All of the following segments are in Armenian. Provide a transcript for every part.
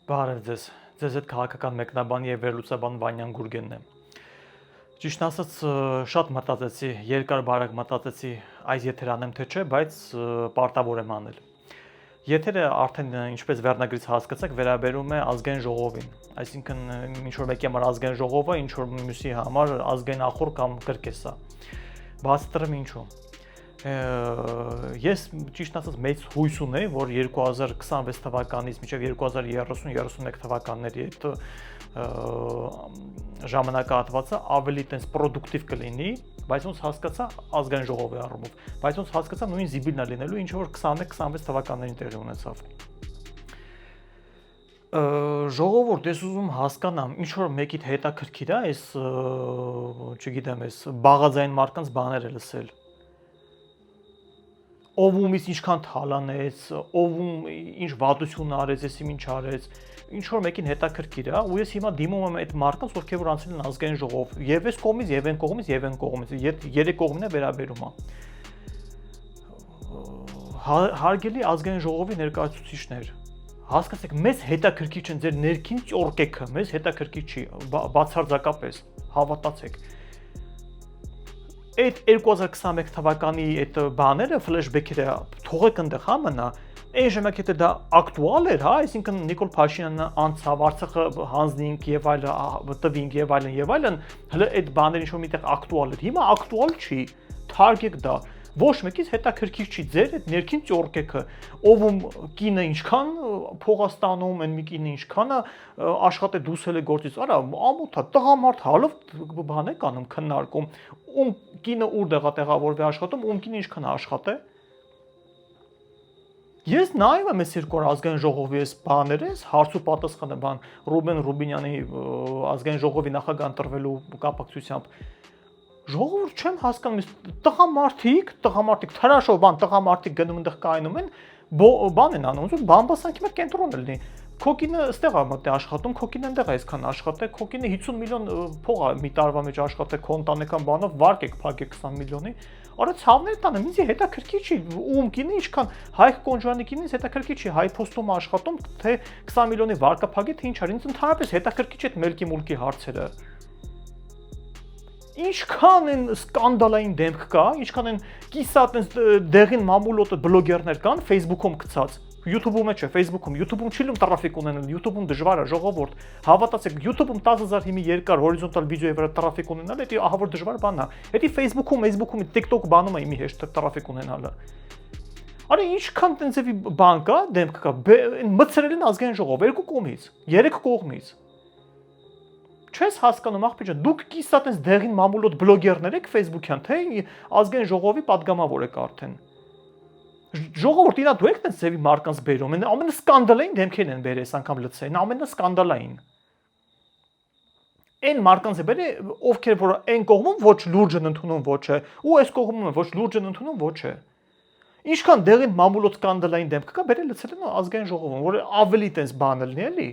Բարև ձեզ։ Ձեզ հետ քաղաքական մեկնաբան եւ վերլուծաբան Վանյան Գուրգենն է։ Ճիշտ ասած, շատ մտածեցի, երկար բարակ մտածեցի այս եթեր անեմ թե չէ, բայց պարտավոր եմ անել։ Եթերը արդեն ինչպես վերնագրից հասկացաք, վերաբերում է ազգային ժողովին։ Այսինքն ինչ որ մեկի համար ազգային ժողովը, ինչ որ մյուսի համար ազգային ախոր կամ կրկես է։ Բացի դրամ ինչու։ Ես ճիշտ ասած մեծ հույս ունեի, որ 2026 թվականից մինչև 2030-31 թվականների այդ ժամանակահատվածը ավելի տենց պրոդուկտիվ կլինի, բայց ոնց հասկացա ազգային ժողովի առումով, բայց ոնց հասկացա նույն զիբիլն է լինելու, ինչ որ 21-26 թվականներին տեղի ունեցավ։ Ժողովուրդ, ես ուզում հասկանամ, ինչ որ մեկիդ հետաքրքիր է այս, չգիտեմ, այս բաղաձայն մարդկանց բաները լսել։ Ով ումից ինչքան թալանեց, ով ինչ վատություն արեց, եսիմ ինչ արեց, ինչ որ մեկին հետաքրքիր է, ու ես հիմա դիմում եմ այդ մարդկանց, ովքեր որ անցել են ազգային ժողով, եւ այս կողմից, եւ այն կողմից, եւ այն կողմից, երեք կողմին է վերաբերում է։ Հարգելի ազգային ժողովի ներկայացուցիչներ, հասկացեք, մեզ հետաքրքիր չեն ձեր ներքին ճորկեքը, մեզ հետաքրքիր չի, բացարձակապես, հավատացեք։ Այդ 2021 թվականի այդ բաները, ֆլեշբեքերը թողեք այնտեղ հա մնա, այն ժամանակ եթե դա ակտուալ էր, հա, այսինքն Նիկոլ Փաշինյանը անցավ, Արցախը հանձնինք եւ այլն, տվինք եւ այլն, հələ այդ բաները ինչ որ միտեղ ակտուալ էր։ Հիմա ակտուալ չի, թարգեք դա։ Ոչ մեկից հետաքրքիր չի ձեր այդ ներքին ճորկեքը, ով կինը ինչքան փող է ստանում, այն մի կինը ինչքան աշխատե դուսել է գործից, արա ամոթա տղամարդ հալով բան է կանում քննարկում, ում կինը ուր տեղավորվի աշխատում, ում կինը ինչքան աշխատե։ Ես նայում եմ այս երկու ազգային ժողովի այս բաները, հարց ու պատասխանը բան Ռուբեն Ռուբինյանի ազգային ժողովի նախագահ ընտրվելու կապակցությամբ Ժողովուրդ չեմ հասկանում, տղամարդիկ, թրաշով բան, տղամարդիկ գնում այնտեղ կայնում են, բան են անում, ոնց բամբասանքի մեջ կենտրոն լինի։ Քո կինը ստեղ է մտի աշխատում, քո կինը այնտեղ է այսքան աշխատե, քո կինը 50 միլիոն փող է մի տարվա մեջ աշխատե, քո ընտանեկան բանով վարկեք, փակեք 20 միլիոնի։ Արա ցավներ տանը, ինձ հետաքրքիր չի, ում կինը ինչքան Հայկ Կոնջյանի կինին հետաքրքիր չի, հայ փոստում աշխատում, թե 20 միլիոնի վարկա փակի, թե ինչ արի, ինձ ընդհանրապես հետաքրքիր չի այդ մելքի մուլքի հարցերը։ Ինչքան են սկանդալային դեմք կա, ինչքան են կիսատ դեղին մամուլոտ բլոգերներ կան Facebook-ում գցած, YouTube-ում չէ, Facebook-ում, YouTube-ում չի լում տրաֆիկ ունենալ, YouTube-ում դժվար է, ժողովուրդ, հավատացեք, YouTube-ում 10000 հիմի երկար հորիզոնտալ վիդեոյի վրա տրաֆիկ ունենալ, դա ահավոր դժվար բան է։ Դա Facebook-ում, Facebook-ում, TikTok բանում է իմի հեշտ տրաֆիկ ունենալը։ Արի ինչքան տենցեվի բան կա, դեմք կա, մտցրել են ազգային ժողով երկու կողմից, երեք կողմից։ Չես հասկանում աղբիջը, դուք կիսատ այս դեղին մամուլոտ բլոգերներ եք Facebook-յան, թե ազգային ժողովի падգամավոր եք արդեն։ Ժողովուրդ իրա դու եք տենց ձևի մարկանց բերում, ամենասկանդալային դեմքերն են բերել այս անգամ լցեն, ամենասկանդալային։ Այն մարկանց է բերել, ովքեր որ այն կողմում ոչ լուրջ են ընդունում ոչ է, ու այս կողմում ոչ լուրջ են ընդունում ոչ է։ Ինչքան դեղին մամուլոտ սկանդալային դեմք կա, բերել լցել են ազգային ժողովում, որ ավելի տենց բան լինի, էլի։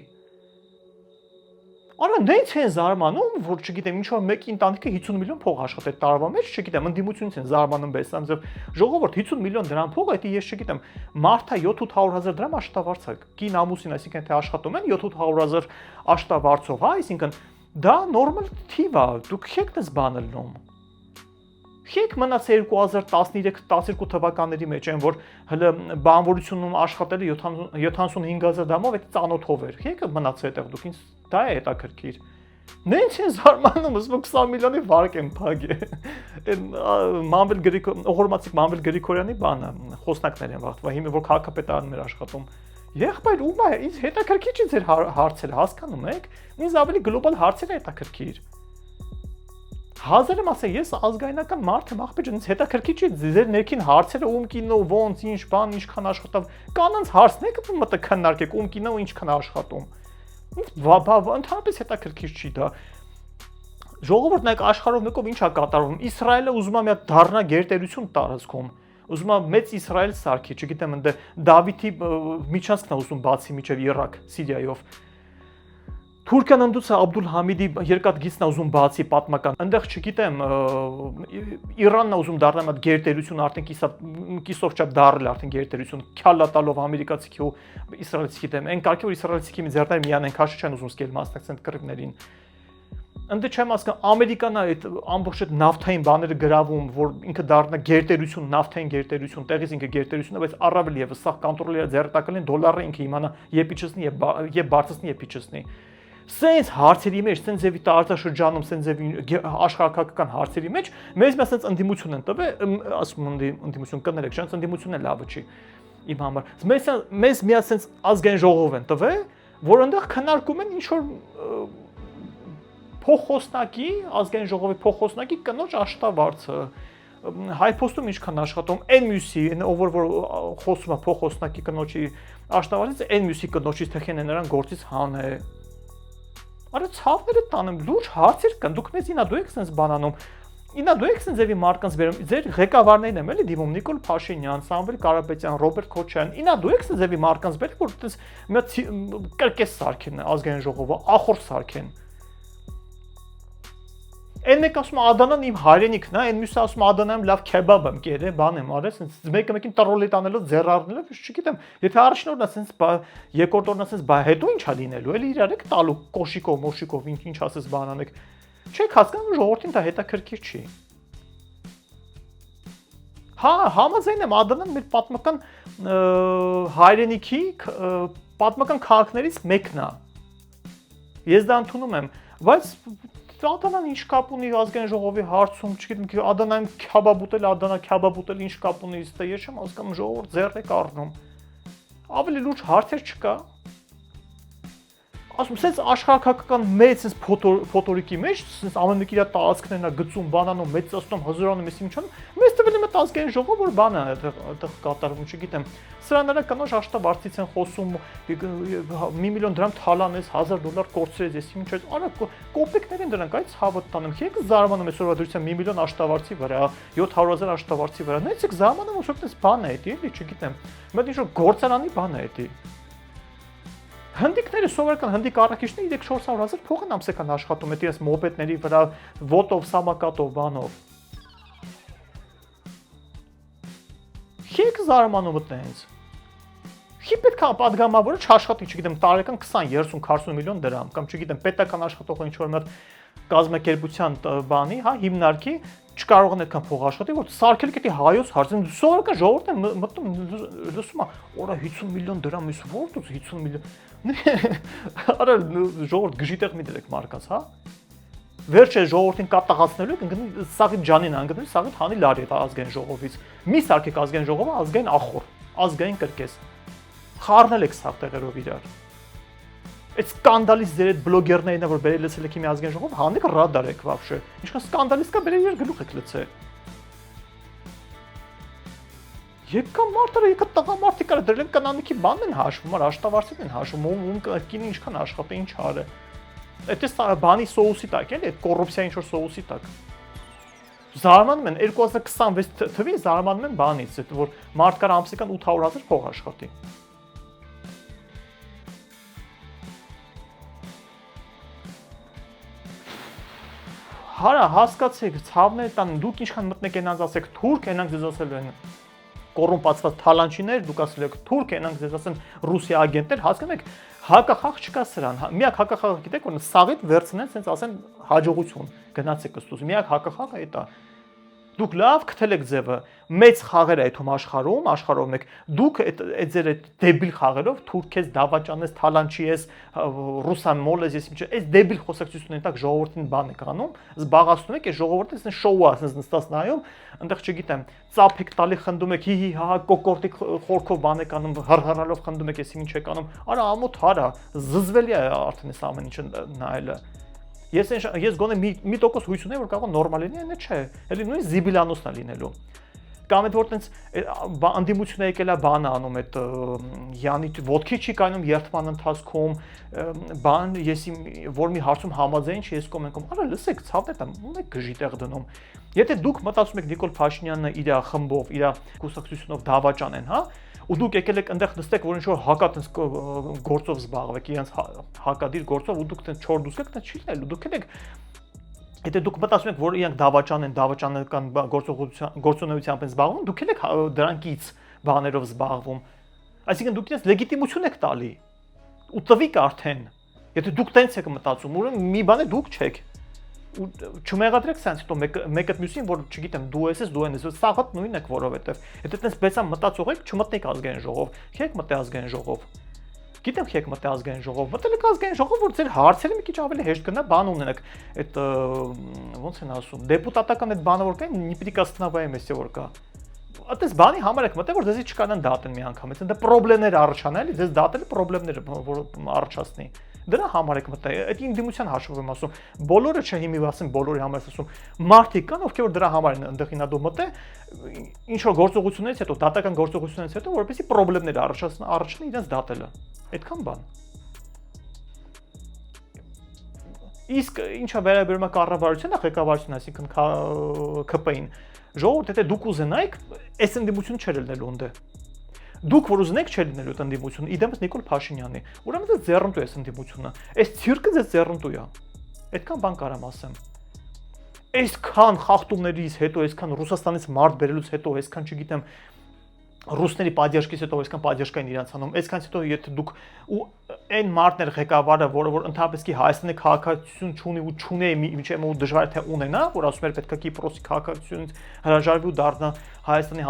Արա նենց են զարմանում, որ չգիտեմ, ինչ որ մեկի ընտանիքը 50 միլիոն փող աշխատել տարվա մեջ, չգիտեմ, ընդդիմությունից են զարմանում բեսամ ձև։ Ժողովուրդ 50 միլիոն դրամ փող, դա ես չգիտեմ, մարդա 700-800 հազար դրամ աշտավարձակ։ Կին ամուսին, այսինքն թե աշխատում են 700-800 հազար աշտավարձով, հա, այսինքն դա նորմալ թիվ է, դուք եք դες բանը լնում։ Եք մնաց 2013-12 թվականների մեջ են, որ հələ բանվորությունում աշխատել է 75000 դրամով, այդ ծանոթով էր։ Եք մնաց այդտեղ դուք ինձ դա է հետաքրքիր։ Նենց են զարմանում, ասում 20 միլիոնի վարկ են փագել։ Այն Օղորմացիկ Մանվել Գրիգորյանի բանը, խոսնակներ են վաղտվա, հիմա որ քաղաքապետարանն էր աշխատում։ Եղբայր ում է, ինձ հետաքրքիր չի ձեր հարցերը, հասկանում եք։ Ինձ ավելի գլոբալ հարցեր է հետաքրքիր։ Հազար եմ ասել, ես ազգայնական մարդ եմ, աղբիջան, ինձ հետաքրքիր չի ձեր ներքին հարցերը, ում կինո, ոնց, ինչ բան, ինչքան աշխատավ, կանանց հարցն եք մտը քննարկեք, ում կինո ինչքան աշխատում։ Ընդհանրապես հետաքրքիր չի դա։ Ժողովուրդն եք աշխարհով մեկով ինչ է կատարվում։ Իսրայելը ուզում է մի հատ դառնա գերտերություն տարածքում։ Ուզում է մեծ Իսրայել սարքի, չգիտեմ, ընդ Դավիթի միջանցքն է ուզում բացի միջև Իրաք, Սիրիայով։ Թուրքիան ընդուց Աբդուլ Համիդի երկաթ գիծն ուզում բացի պատմական։ Այնտեղ չգիտեմ Իրանն ուզում դառնալ այդ գերտերություն արդեն կիսով չափ դառել արդեն գերտերություն քյալա տալով ամերիկացի ու իսրայելցի դեմ։ Այն կարգի որ իսրայելցի մի ձեռներ միանեն քաշ չեն ուզում սկել մասնակցեն կռիվներին։ Ընդ չեմ հասկանում Ամերիկան այդ ամբողջ այդ նավթային բաները գրավում, որ ինքը դառնա գերտերություն, նավթային գերտերություն, տեղից ինքը գերտերություն է, բայց առավել եւս սա կոնտրոլի ձեռտակալին դոլարը ինքը իմանա եփիչսնի եւ բարձրացնի եփիչսնի։ Սենց հարցերի մեջ, սենց ձևի տարածաշրջանում, սենց ձևի աշխարհակական հարցերի մեջ մեզ մի ասած ընդդիմություն են տվել, ասում ընդդիմություն կներեք, շանս ընդդիմությունն է լավը չի իմ համար։ Մեզ մի ասած ազգային ժողով են տվել, որ այնտեղ քննարկում են ինչ որ փոխոսնակի, ազգային ժողովի փոխոսնակի կնոջ աշխատավարձը հայփոստում ինչքան աշխատում այն մյուսի, ով որ խոսում է փոխոսնակի կնոջի աշխատավարձից, այն մյուսի կնոջից թխեն են նրան գործից հանե։ Արա ցավները տանեմ, լուրջ հարցեր կան, դուք մեզ ինա դու եք sense բանանում։ Ինա դու եք sense ձևի մարկանց վերում, ձեր ղեկավարներն եմ էլի դիմում Նիկոլ Փաշինյան, Սամվել Կարապետյան, Ռոբերտ Քոչարյան։ Ինա դու եք sense ձևի մարկանց վերում, որ այդպես մի կրկես սարքեն ազգային ժողովը, ախոր սարքեն։ Այն մեկ ասում Ադանան իմ հայրենիքն է, այն մյուսը ասում Ադանայում լավ քեբաբ եմ կերե, բան եմ արել, sense մեկը մեկին տրոլետ անելով ձեռառնելով, չգիտեմ, եթե առաջին օրն է sense երկրորդ օրն է sense բա հետո ի՞նչ է լինելու, էլի իրար եք տալու կոշիկով, մոշիկով, ինչ ասես բան անեք։ Չեք հասկանում ժողովրդին դա հետաքրքիր չի։ Հա, համաձայն եմ Ադանան մեր պատմական հայրենիքի պատմական քաղաքներից մեկն է։ Ես դա ընդունում եմ, բայց Ադանան ինչ կապ ունի ազգային ժողովի հարցում, չգիտեմ, Ադանայում քյաբաբ ուտել, Ադանա քյաբաբ ուտել ինչ կապ ունի, ստե ես չեմ հասկանում ժողովուրդ ձեռ եք առնում։ Ավելի լուրջ հարցեր չկա։ Ասում sense աշխարհակական մեծ sense փոթորիկի մեջ, sense ամեն մեկի իր տարածքներն է գծում, բանանում, մեծացնում, հզորանում, ես ինչան, մեծ տվել եմ այդ ազգային ժողով որ բան է այդտեղ կատարվում, չգիտեմ։ Սրա նրա կնոջ աշխատավարձից են խոսում, 1 միլիոն դրամ թալանես, $1000 կորցրեց, ես ինչ էր, արա կոպեկներ են դրանք, այդ ցավը տանում։ Եք զարմանում այսօրվա դրությամբ 1 միլիոն աշխատավարձի վրա, 700,000 աշխատավարձի վրա։ Նայեք եք զարմանում, որ այդպես բան է դա, էլի, չգիտեմ։ Մեկ ինչ որ գործարանի բան է դա։ Հնդիկները սովորական հնդիկ առաքիչները 3-400,000 փող են ամսական աշխատում այդ իրենց մոպեդների վրա, ոտով, սամակատով, բանով։ Եք զարմանում այդտենց։ Չի պետք է պատգամավորը չաշխատի, չգիտեմ, տարեկան 20, 30, 40 միլիոն դրամ, կամ չգիտեմ, պետական աշխատողը ինչ որ մի կազմակերպության բանի, հա, հիմնարկի չկարող են այդքան փող աշխատի, որ սարքել կետի հայոց հարցին, սովորական ժողովուրդը մտնում լսում է, օրա 50 միլիոն դրամ, ես ո՞րտուց 50 միլիոն։ Արա ժողովուրդ գժիտեղ մի դրեք մարկած, հա։ Վերջը ժողովրդին կատաղացնելու եք, ընկնի սաղիթ ջանին անգնի, սաղիթ հանի լարի այդ ազգային ժողովից։ Մի սարքեք ազգային ժողովը, ազգային ախոր, ազգային կրկես։ Խառնել եք սաղ տեղերով իրար։ Այդ սկանդալիստ ձեր այդ բլոգերներն որ բերել լցել եք մի ազգային ժողով, հանեք ռադար եք вообще։ Ինչքան սկանդալիստ կա բերել իր գլուխ եք լցել։ Եկա մարդը, եկա տղամարդիկ արա դրել են կանանիքի բանն են հաշվում, աշխատավարձին են հաշվում, ում կինը ինչքան աշխատե, ինչ արը։ Այդպես բանի սոուսի տակ էլի, այդ կոռուպցիա ինչ որ սոուսի տակ։ Զարմանում են 2026 թվին զարմանում են բանից, որ մարդ կար ամսական 800,000 փող աշխատի։ Հարա հասկացեք, ցավներ տան, դուք ինչքան մտնեք այնանց ասեք թուրք, այնանք ձեզ ասելու են կոռումպացված թալանչիներ, դուք ասել եք թուրք, այնանք ձեզ ասեն Ռուսիա ագենտներ, հասկանում եք, հակախաղ չկա սրան։ Միակ հակախաղը գիտեք, որ սաղիթ վերցնեն, ասենց ասեն հաջողություն, գնացեք ըստուս։ Միակ հակախաղը է դա։ Դուք լավ գտել եք ձևը, մեծ խաղեր այդ աշխարհում եք, դուք այդ ձեր այդ դեբիլ խաղերով թուրքես դավաճանես, թալանչի ես, ռուսան մոլես, ես ինչ, այս դեբիլ խոսակցությունների տակ ժողովրդին բան եք անում, զբաղացնում եք, այս ժողովուրդը ասեն շոու ասես նստած նայում, այնտեղ չգիտեմ, ծափ եք տալի խնդում եք, հի հա կոկորտիկ խորքով բան եք անում, հրհրալով խնդում եք, ես ինչ եք անում, արա ամոթ հարա, զզվելի է արդեն այս ամեն ինչը նայելը։ Ես գոնե մի տոկոս հույս ունեմ, որ կարող է նորմալ լինի, այնը չէ, էլի նույնիսկ զիբիլանոսն է լինելու։ Կամ այդ որ տենց անդիմությունը եկել է բան անում այդ յանի ոդքի չի կայնում երթման ընթացքում, բան ես որ մի հարցում համաձայն չի, ես կոմենտում, արա լսեք, ցավն է տամ, ում եք գժի տեղ դնում։ Եթե դուք մտածում եք Նիկոլ Փաշինյանը իր խմբով, իր կուսակցությունով դավաճան են, հա, ու դուք եկել եք այնտեղ նստեք, որ ինչ-որ հակատենց գործով զբաղվեք, իրենց հակադիր գործով ու դուք տենց չոր դուսկեք, դա չի լինելու, դուք եք եթե դուք մտածում եք, որ իրանք դավաճան են, դավաճանական գործունեությամբ են զբաղվում, դուք եք դրանքից բաներով զբաղվում։ Այսինքն դուք իրենց լեգիտիմություն եք տալի։ Ու տվիք արդեն։ Եթե դուք տենց եք մտածում, ուրեմն մի բան է դուք չեք։ Ու չմեղադրեք սենց հետո մեկը մյուսին, որ չգիտեմ, դու ես, դու ես, սա հատ նույնն եք, որովհետև եթե տենց բեսամ մտածող եք, չմտնեք ազգային ժողով, քեք մտե ազգային ժողով։ Գիտեմ քեք մտե ազգային ժողով, մտել եք ազգային ժողով, որ ձեր հարցերը մի քիչ ավելի հեշտ գնա, բան ունենաք, այդ ոնց են ասում, դեպուտատական այդ բանը որ կա, не прикосноваем если որ կա։ Այդպես բանի համար եք մտել, որ դեզի չկանան դատեն մի անգամ, դա պրոբլեմներ առաջանա, էլի, դες դատել պրոբլեմներ որ առաջացնի։ Դրա համար եք մտել, այդ ինդիմության հաշվով եմ ասում, բոլորը չէ հիմի ասեմ, բոլորի համար ասում, մարդիկ կան, ովքեր որ դրա համար են այնտեղ ինադու մտել, ինչ որ գործողություններից հետո, դատական գործողություններից հետո, որպեսզի պրոբլեմներ առաջնի իրենց դատելը։ Այդքան բան։ Իսկ ինչա վերաբերում է կառավարությանը, ղեկավարությունը, այսինքն ԿՊ-ին, ժողովուրդ, եթե դուք ուզենայիք, այս ընդդիմությունը չէր լինելու ընդե։ Դուք որ ուզենեք չէր լինելու այդ ընդդիմությունը, իդեմս Նիկոլ Փաշինյանի։ Ուրեմն դա ձեռնտու է այս ընդդիմությունը։ Այս ցիրկը ձեզ ձեռնտու է։ Այդքան բան կարամ ասեմ։ Այսքան խախտումներից հետո, այսքան Ռուսաստանից մարդ բերելուց հետո, այսքան չգիտեմ ռուսների պատժկից հետո այսքան պատժկային իրանց անում, այսքանից հետո եթե դուք ու այն մարդներ ղեկավարը, որ ընդհանրապես კი Հայաստանի քաղաքացիություն չունի ու չունի միջև ու դժվար թե ունենա, որ ասում էր պետք է Կիպրոսի քաղաքացիությունից հրաժարվի ու դառնա Հայաստանի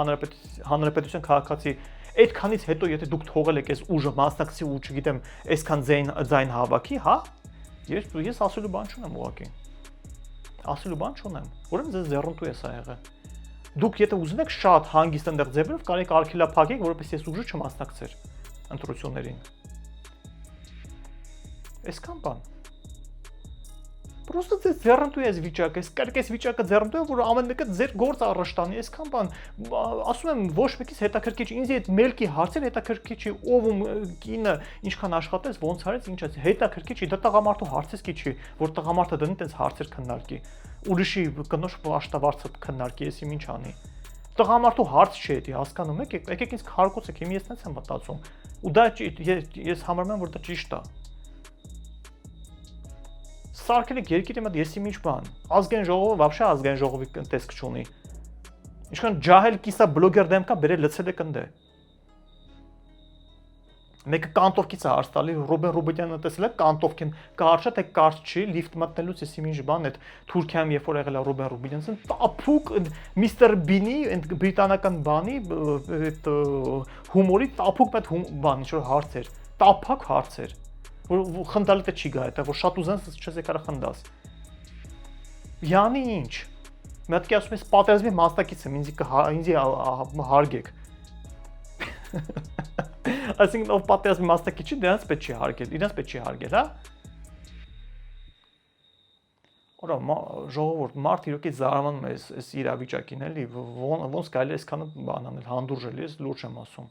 Հանրապետության քաղաքացի, այդքանից հետո եթե դուք թողել եք այս ուժը մասնակցի ու չգիտեմ, այսքան ձայն հավաքի, հա, ես ասելու բան չունեմ ուղղակի։ Ասելու բան չունեմ, ուրեմն ձեզ ձեռնտու է սա եղել։ Դուք եթե ուզենեք շատ հանգիստ այնտեղ ձևերով կարեք արգելափակեք, որովհետեւ ես ուժը չմասնակցեր ընտրություններին։ Այսքան բան։ Պրոստը ձեզ ձեռնտու է այս վիճակը, այս վիճակը ձեռնտու է, որ ամեն մեկը ձեր գործ առաջ տանի, այսքան բան։ Ասում եմ ոչ մեկից հետաքրքիր չի, ինձ այդ մելքի հարցերը հետաքրքիր չի, ով ում կինը ինչքան աշխատեց, ոնց արեց, ինչ է, հետաքրքիր չի, դա տղամարդու հարցից չի, որ տղամարդը դնի տենց հարցեր քննարկի։ Ուրիշի կնոջ աշտավարձը քննարկի, ես ինչ անի։ Տղամարդու հարց չէ, դա հասկանում եք, եկեք ինձ քարկոցեք, հիմա ես տենց եմ մտածում։ Ու դա ես համարում եմ, որ դա ճիշտ է։ Սարքել եք երկիրի մոտ եսի ինչ բան։ Ազգային ժողովը вообще ազգային ժողովի տեսք չունի։ Ինչքան ջահել կիսա բլոգեր դեմ կա, բերել լցել եք ընդե։ Մեկը կանտովքից է հարց տալի, Ռոբեն Ռուբեդյանը տեսել եք կանտովքին, կարճ թե կարճ չի, լիֆտ մտնելուց եսի ինչ բան, այդ Թուրքիայում երբ որ եղել է Ռոբեն Ռուբեդյանը, տափուկ Միսթեր Բինի, այդ բրիտանական բանի, այդ հումորի տափուկ մեծ բան, ինչ որ հարցեր, տափակ հարցեր։ Որ խնդալը թե չի գա, դա որ շատ ուզեն չես եկարա խնդաս։ Յանի ինչ։ Մի հատ ասում ես պատերազմի մասնակից եմ, ինձ հարգեք։ Այսինքն ով պատերազմի մասնակից չի, դրանց պետք չի հարգել, իրենց պետք չի հարգել, հա։ Օրա ժողովուրդ մարդ իրոք զարմանում է այս իրավիճակին, էլի, ոնց կարելի է այսքան բան անել, հանդուրժել, ես լուրջ եմ ասում։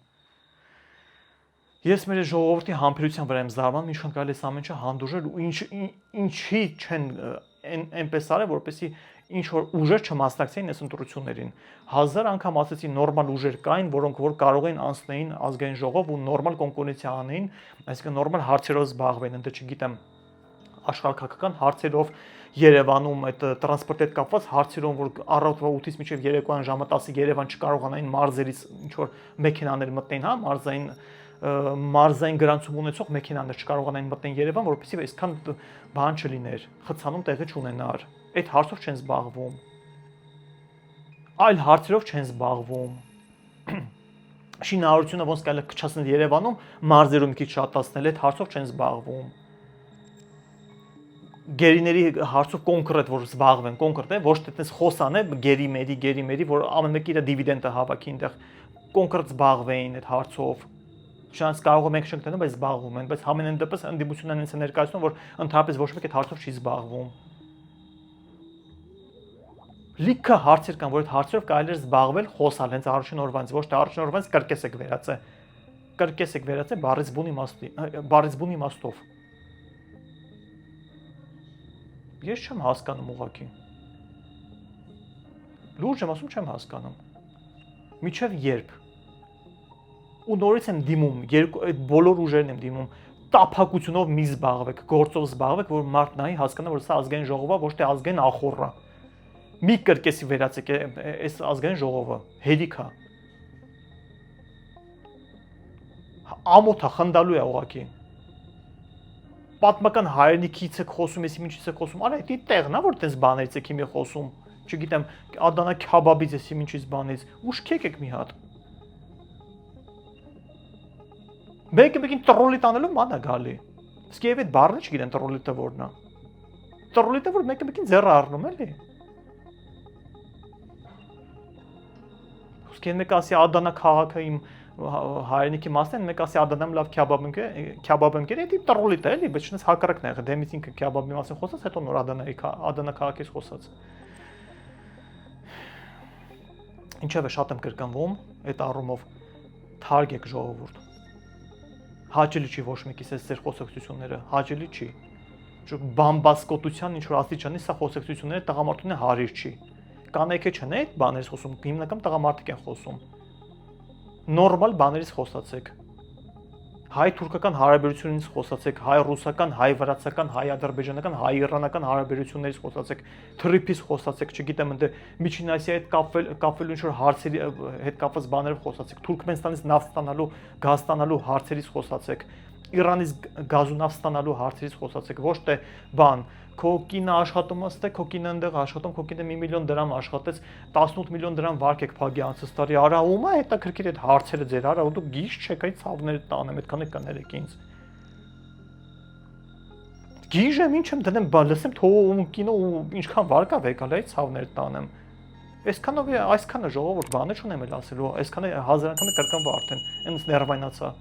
Ես մեր ժողովրդի համբերության վրա եմ զարմանում, ինչքան կարելի է ամեն ինչը հանդուրժել ու ինչի չեն այնպես արել, որպեսզի ինչ որ ուժեր չմասնակցեին այս ընտրություններին։ Հազար անգամ ասեցի նորմալ ուժեր կային, որոնք որ կարող էին անցնեին ազգային ժողով ու նորմալ կոնկուրենցիա անեին, այսինքն նորմալ հարցերով զբաղվեն, ընդ չգիտեմ, աշխարհակական հարցերով Երևանում այդ տրանսպորտի հետ կապված հարցերով, որ առավոտվա 8-ից մինչև երեկոյան ժամը 10-ը Երևան չկարողանային մարզերից ինչ որ մեքենաներ մտնեն, հա, մարզային գրանցում ունեցող մեքենաներ չկարողանային մտնեն Երևան, որովհետեւ այսքան բան չլիներ, խցանում տեղի չունենար։ Այդ հարցով չեն զբաղվում։ Այլ հարցերով չեն զբաղվում։ Շինարարությունը ոնց կարելի է քչացնել Երևանում, մարզերում մի քիչ շատացնել, այդ հարցով չեն զբաղվում։ Գերիների հարցով կոնկրետ որ զբաղվեն, կոնկրետ է, ոչ թե այդպես խոսան է, գերի, որ ամեն մեկը իր դիվիդենդը հավաքի այնտեղ կոնկրետ զբաղվեին այդ հարցով։ Շանս կարող է մենք չընկնենք, բայց զբաղվում են, բայց համենայն դեպս ընդդիմությունն ինձ ներկայացնում, որ ընդհանրապես ոչ մեկ այդ հարցով չի զբաղվում։ Լիքը հարցեր կան, որ այդ հարցերով կարելի է զբաղվել, խոսալ հենց առաջին օրվանից, ոչ թե առաջին օրվանից կրկես եք վերացել բառից բուն իմաստով։ Ես չեմ հասկանում ուղղակի։ Լուրջ եմ ասում, չեմ հասկանում։ Միջև երբ։ ու նորից եմ դիմում, այդ բոլոր ուժերն եմ դիմում, տափակությունով մի զբաղվեք, գործով զբաղվեք, որ մարդն նայի հասկանա, որ սա ազգային ժողովը ոչ թե ազգային ախորը։ Մի կրկեսի վերացեք այս ազգային ժողովը, հերիք է։ Ամոթա խնդալու է ուղղակի։ Պատմական հայրենիքից եք խոսում, ես ինչից եք խոսում, արա դա տեղն է, որ տես բաներից եք հիմի խոսում, չգիտեմ, Ադանա քյաբաբից ես ինչից բանից, ուշքեք եք մի հատ։ Մեկին տրոլի տանելով ման է գալի։ Իսկ եւ այդ բառը չգիտեն տրոլիտը որն է։ Տրոլիտը որ մեկին ձեռը առնում էլի։ Իսկ մեկ ասի Ադանա քաղաքը իմ հայրենիքի մասն են, մեկ ասի Ադանամ լավ քյաբաբ եմ կերել, դա տրոլիտ է էլի, բայց չնես հակառակն է եղել, դեմից ինքը քյաբաբի մասին խոսած, հետո նոր Ադանա քաղաքից խոսած։ Ինչևէ շատ եմ կրկնվում, այդ առումով թարգեք ժողովուրդ։ Հաճելի չի ոչ մեկիս այս ձեր խոսակցությունները, հաճելի չի։ Բամբասկոտության ինչ որ աստիճանի սա խոսակցությունները տղամարդուն է հարիր չի։ Կանայքը չեն այդ բաներից խոսում, հիմնական տղամարդիկ են խոսում։ Նորմալ բաներից խոսացեք։ Հայ-թուրքական հարաբերություններից խոսացեք, հայ-ռուսական, հայ-վրացական, հայ-ադրբեջանական, հայ-իրանական հարաբերություններից խոսացեք, թրիփից խոսացեք, չգիտեմ, ընդ Միջին Ասիայի հետ կապվելու ինչ որ հարցերի հետ կապված բաներով խոսացեք, Թուրքմենստանից նավթ ստանալու, գազ ստանալու հարցերից խոսացեք, Իրանից գազունավ ստանալու հարցերից խոսացեք, ոչ թե բան, քո կինը աշխատում է, քո կինը այնտեղ աշխատում, քո կինը 1 միլիոն դրամ աշխատեց, 18 միլիոն դրամ վարկ եք փագի անցած տարի, արա ում է հետաքրքիր այդ հարցերը ձեր, արա ու դու գիշ չեք այդ ցավները տանեմ, այդքանը կներեք ինձ։ Գիշ եմ ինչ եմ դնեմ, լսեմ թող կինո ու ինչքան վարկ է եկալ այդ ցավները տանեմ։ Այսքանով այսքանը ժողովուրդ բանը չունեմ էլ ասելու, այսքանը հազար անգամ կրկնվա արդեն, այնց ներվայնացա։